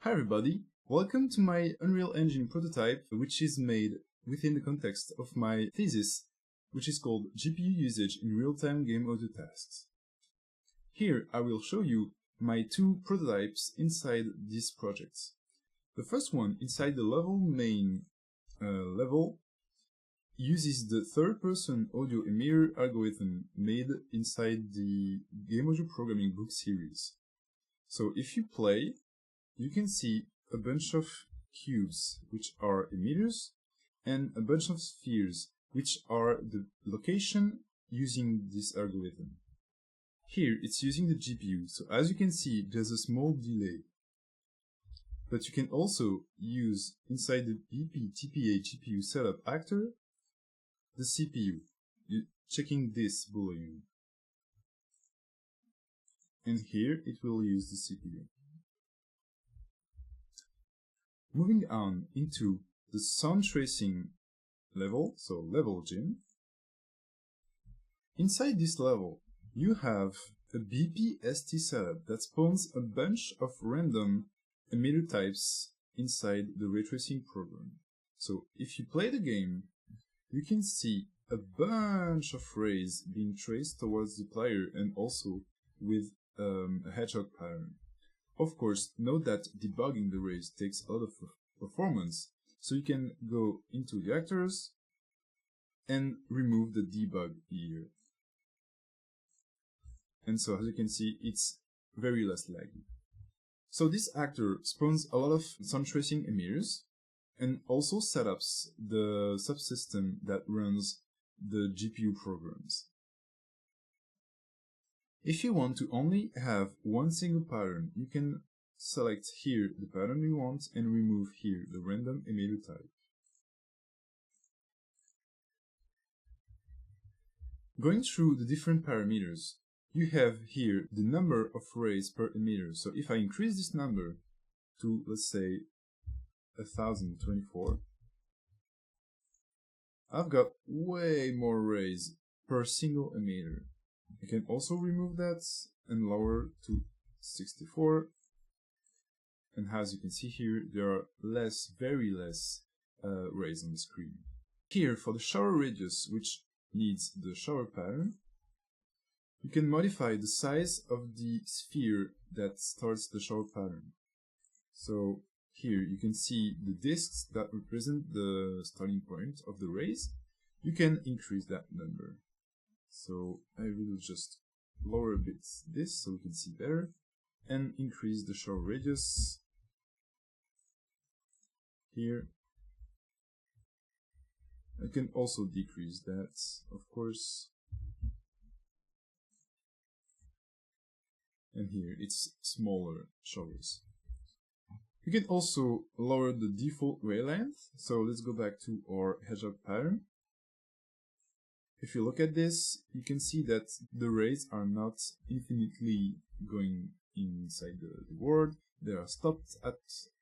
Hi everybody, welcome to my Unreal Engine prototype, which is made within the context of my thesis, which is called GPU Usage in Real-Time Game Audio Tasks. Here I will show you my two prototypes inside this project. The first one, inside the level main level, uses the third-person audio emitter algorithm made inside the Game Audio Programming book series. So if you play, you can see a bunch of cubes, which are emitters, and a bunch of spheres, which are the location using this algorithm. Here, it's using the GPU, so as you can see, there's a small delay. But you can also use, inside the BP TPA GPU setup actor, the CPU, checking this boolean. And here, it will use the CPU. Moving on into the sound tracing level, so level gym. Inside this level, you have a BPST setup that spawns a bunch of random emitter types inside the ray tracing program. So if you play the game, you can see a bunch of rays being traced towards the player and also with a hedgehog pattern. Of course, note that debugging the rays takes a lot of performance, so you can go into the actors and remove the debug here. And so as you can see, it's very less laggy. So this actor spawns a lot of sound tracing emitters and also setups the subsystem that runs the GPU programs. If you want to only have one single pattern, you can select here the pattern you want and remove here the random emitter type. Going through the different parameters, you have here the number of rays per emitter. So if I increase this number to, let's say, 1024, I've got way more rays per single emitter. I can also remove that and lower to 64. And as you can see here, there are very less rays on the screen. Here, for the shower radius, which needs the shower pattern, you can modify the size of the sphere that starts the shower pattern. So here you can see the disks that represent the starting point of the rays. You can increase that number. So I will just lower a bit this so we can see better and increase the shower radius here. I can also decrease that, of course. And here it's smaller showers. You can also lower the default ray length. So let's go back to our hedgehog pattern. If you look at this, you can see that the rays are not infinitely going inside the world. They are stopped at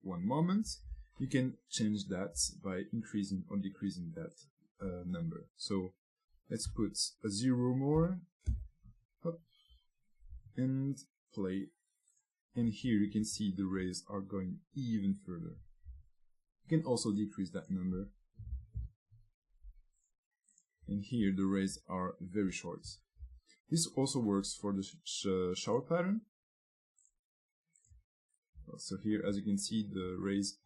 one moment. You can change that by increasing or decreasing that number. So let's put a 0 more, up, and play. And here you can see the rays are going even further. You can also decrease that number. And here the rays are very short. This also works for the shower pattern. So here, as you can see, the rays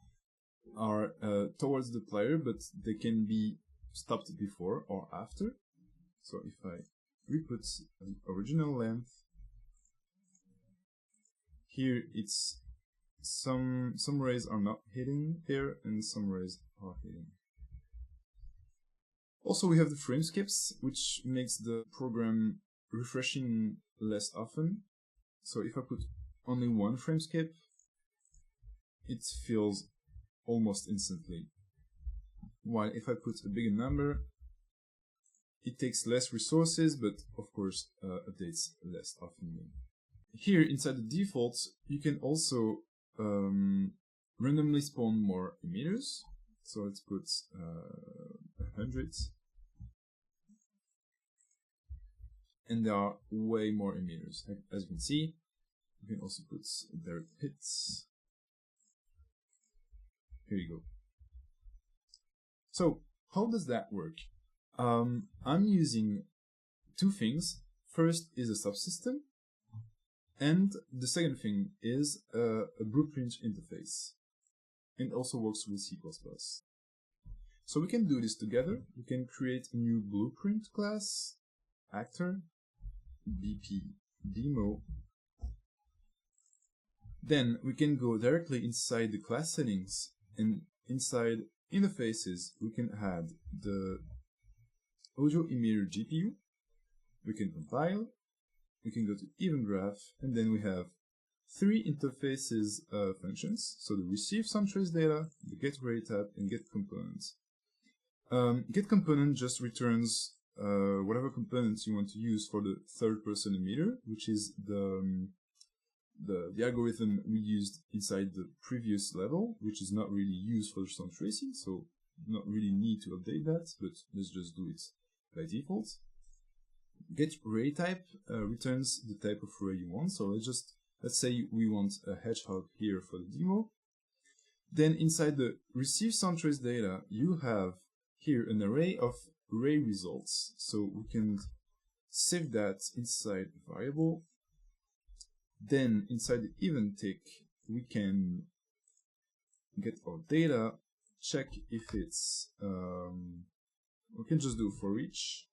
are towards the player, but they can be stopped before or after. So if I re-put the original length, here it's some rays are not hitting there and some rays are hitting. Also, we have the frame skips, which makes the program refreshing less often. So if I put only one frame skip, it fills almost instantly. While if I put a bigger number, it takes less resources, but of course updates less often. Here inside the defaults, you can also randomly spawn more emitters. So let's put 100. And there are way more emitters. As you can see, you can also put direct hits. Here you go. So how does that work? I'm using two things. First is a subsystem, and the second thing is a blueprint interface. And also works with C++. So we can do this together. We can create a new blueprint class, actor, BP demo. Then we can go directly inside the class settings, and inside interfaces we can add the audio emitter GPU. We can compile, we can go to event graph, and then we have three interfaces functions. So the receive some trace data, the get array type, and get components. Get component just returns whatever components you want to use for the third person emitter, which is the algorithm we used inside the previous level, which is not really used for sound tracing, so not really need to update that, but let's just do it by default. Get array type returns the type of array you want, so let's say we want a hedgehog here for the demo. Then inside the receive sound trace data, you have here an array of array results, so we can save that inside a variable. Then inside the event tick, we can get our data, check if it's, we can just do for each.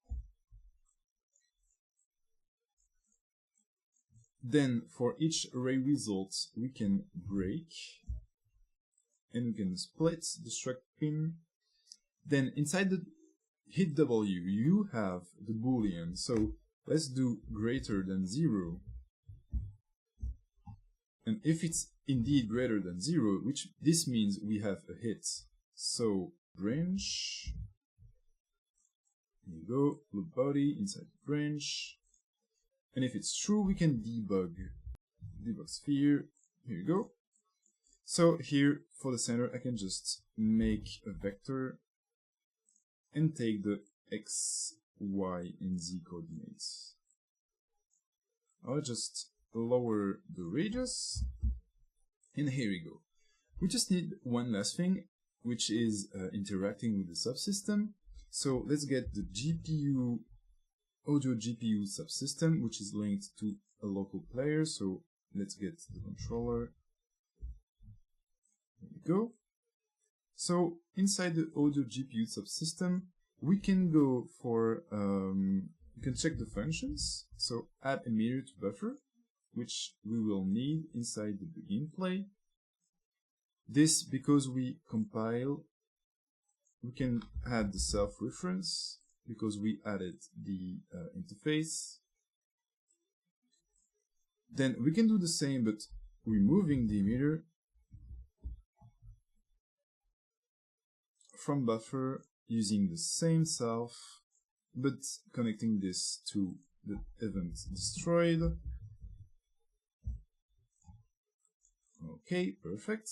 Then for each array result, we can break, and we can split the struct pin. Then inside the hit W, you have the boolean, so let's do greater than 0. And if it's indeed greater than 0, which this means we have a hit. So branch, here you go, loop body inside branch. And if it's true, we can debug sphere, here you go. So here for the center, I can just make a vector and take the X, Y, and Z coordinates. I'll just lower the radius, and here we go. We just need one last thing, which is interacting with the subsystem. So let's get the GPU, audio GPU subsystem, which is linked to a local player. So let's get the controller. There we go. So inside the audio GPU subsystem, we can go for, we can check the functions. So add emitter to buffer, which we will need inside the begin play. This because we compile, we can add the self-reference because we added the interface. Then we can do the same but removing the emitter from buffer using the same self but connecting this to the event destroyed. Okay, perfect.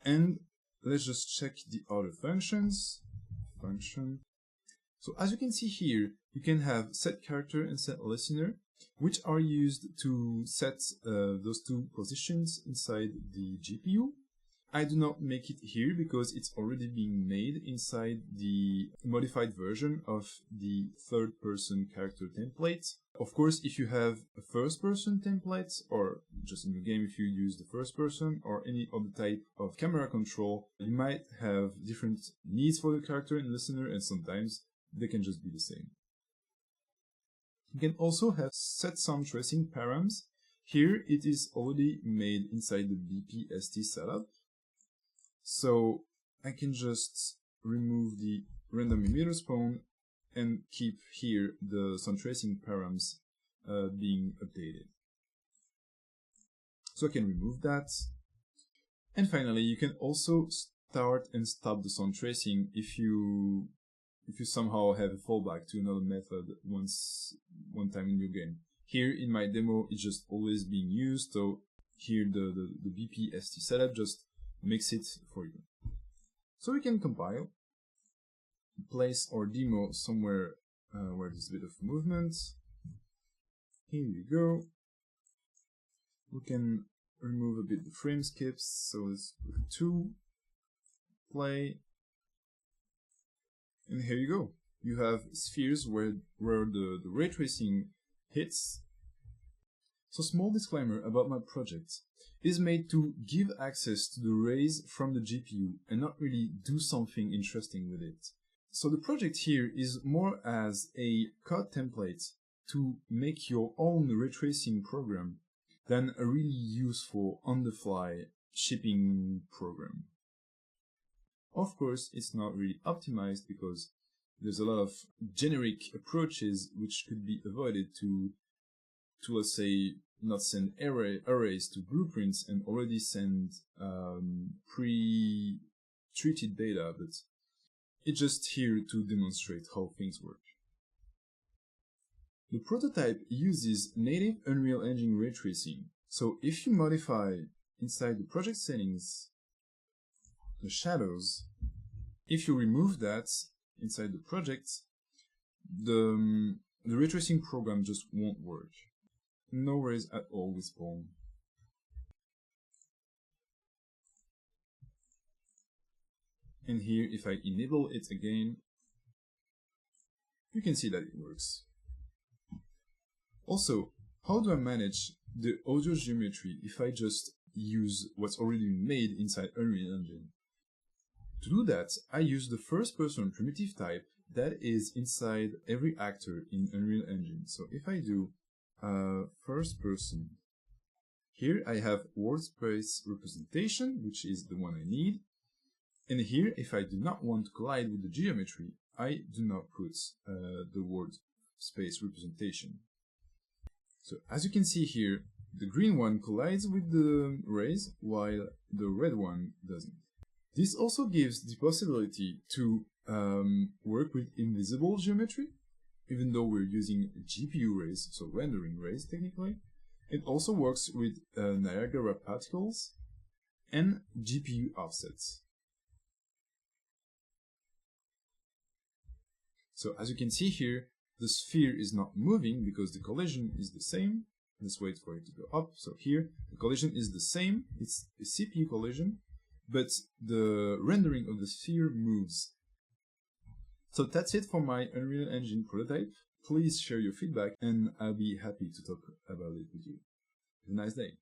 And let's just check the other functions. So as you can see here, you can have set character and set listener, which are used to set those two positions inside the GPU. I do not make it here because it's already being made inside the modified version of the third-person character template. Of course, if you have a first-person template, or just in your game if you use the first person, or any other type of camera control, you might have different needs for the character and listener, and sometimes they can just be the same. You can also have set sound tracing params. Here it is already made inside the BPST setup. So I can just remove the random emitter spawn and keep here the sound tracing params being updated. So I can remove that. And finally, you can also start and stop the sound tracing if you somehow have a fallback to another method one time in your game. Here in my demo, it's just always being used. So here the BPST setup just makes it for you. So we can compile, place our demo somewhere where there's a bit of movement. Here we go. We can remove a bit the frame skips, so let's put 2. display. And here you go. You have spheres where the ray tracing hits. So small disclaimer about my project. It is made to give access to the rays from the GPU and not really do something interesting with it. So the project here is more as a code template to make your own ray tracing program than a really useful on-the-fly shipping program. Of course, it's not really optimized because there's a lot of generic approaches which could be avoided to let's say, not send arrays to blueprints and already send pre-treated data, but it's just here to demonstrate how things work. The prototype uses native Unreal Engine ray tracing. So if you modify inside the project settings the shadows, if you remove that inside the project, the ray tracing program just won't work. No rays at all with spawn. And here, if I enable it again, you can see that it works. Also, how do I manage the audio geometry if I just use what's already made inside Unreal Engine? To do that, I use the first-person primitive type that is inside every actor in Unreal Engine. So if I do first person, here I have word space representation, which is the one I need. And here, if I do not want to collide with the geometry, I do not put the word space representation. So as you can see here, the green one collides with the rays, while the red one doesn't. This also gives the possibility to work with invisible geometry, even though we're using GPU rays, so rendering rays technically. It also works with Niagara particles and GPU offsets. So as you can see here, the sphere is not moving because the collision is the same. Let's wait for it to go up. So here, the collision is the same. It's a CPU collision, but the rendering of the sphere moves. So that's it for my Unreal Engine prototype. Please share your feedback and I'll be happy to talk about it with you. Have a nice day.